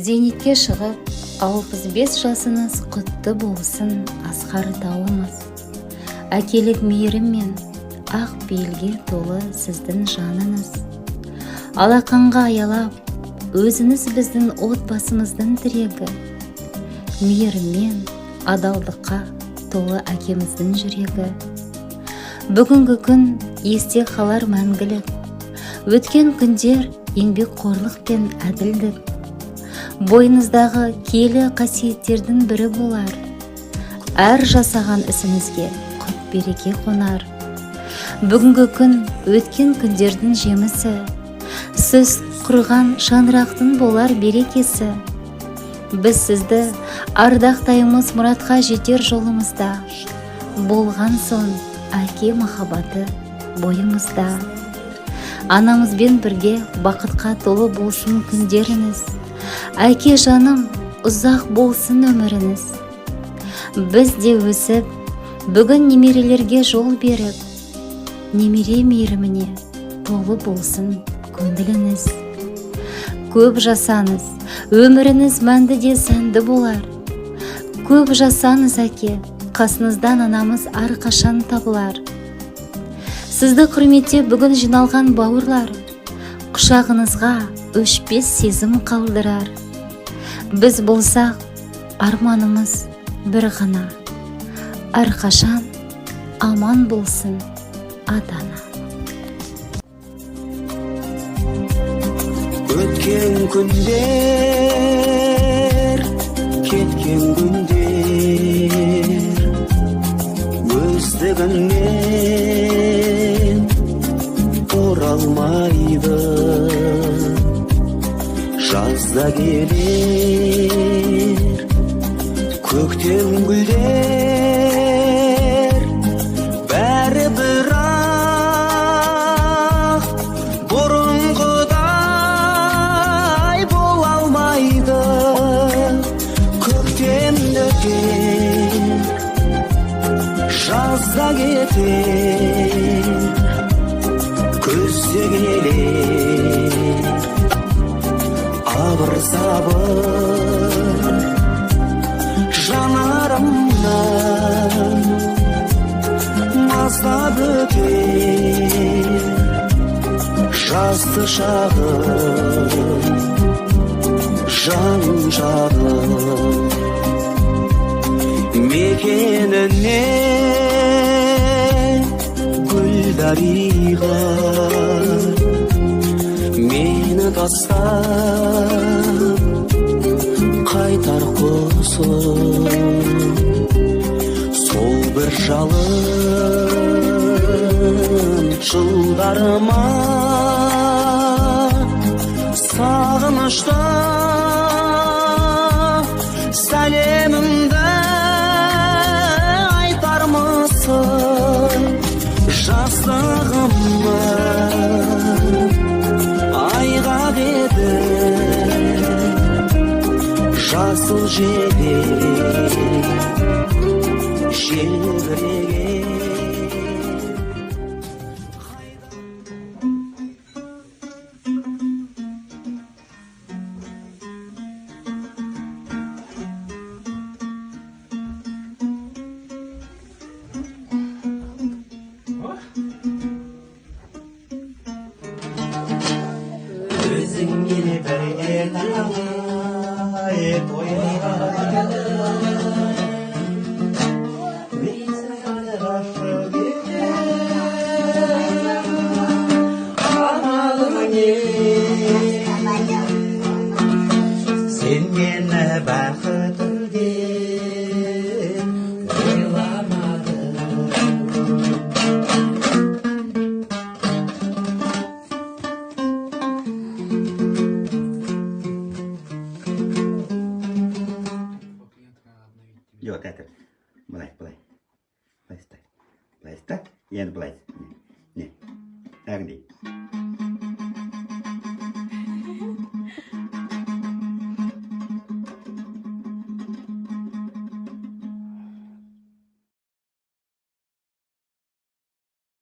Зейнетке шығып, 65 жасыңыз құтты болсын, асқар тауыңыз. Әкелік мейірім мен ақ пейілге толы сіздің жаныңыз. Алақанға аялап, өзіңіз біздің отбасымыздың тірегі. Мейірім мен адалдыққа толы әкеміздің жүрегі. Бүгінгі күн есте қалар мәңгілік. Өткен күндер еңбекқорлық пен әділдік. Бойыңыздағы киелі қасиеттердің бірі болар. Әр жасаған ісіңізге құт береке қонар. Бүгінгі күн өткен күндердің жемісі. Сіз құрған шаңырақтың болар берекесі. Біз сізді ардақтаймыз мұратқа жетер жолымызда. Болған соң әке махаббаты бойымызда. Анамызбен бірге бақытқа толы болсын күндеріңіз. Әке жаным, ұзақ болсын өміріңіз. Біз де өсіп, бүгін немерелерге жол беріп, немере мейіріміне толы болсын көңіліңіз. Көп жасаңыз, өміріңіз мәнді де сәнді болар. Көп жасаңыз әке, қасыңыздан анамыз әрқашан табылар. Сізді құрметте бүгін жиналған бауырлар, құшағыңызға өшпес сезім қалдырар. Біз болсақ, арманымыз бір ғана. Әрқашан аман болсын ата-ана. Өткен күндер, кеткен күндер, өздігінен оралмайды. Жазда келер көктем гүлдер, бәрі бірақ бұрынғыдай бола алмайды. Көктем өтер, жазда кетер, күзде келер абыр-сабыр. Жанарымнан маздап өтер жасты шағым, жан жағым. Мекеніне гүлдариға мені тастап қайтар құсым. Сол бір жалын жылдарыма сағынышты сәлемімді айтармысың. Жастығымы айғақ еді жасыл жебе желбіреген. Өзіңе бірге талай тойға амалым не, сен мені бақытым деп ойламадың. жоқ әтір былай ұста енді былай не әгіндей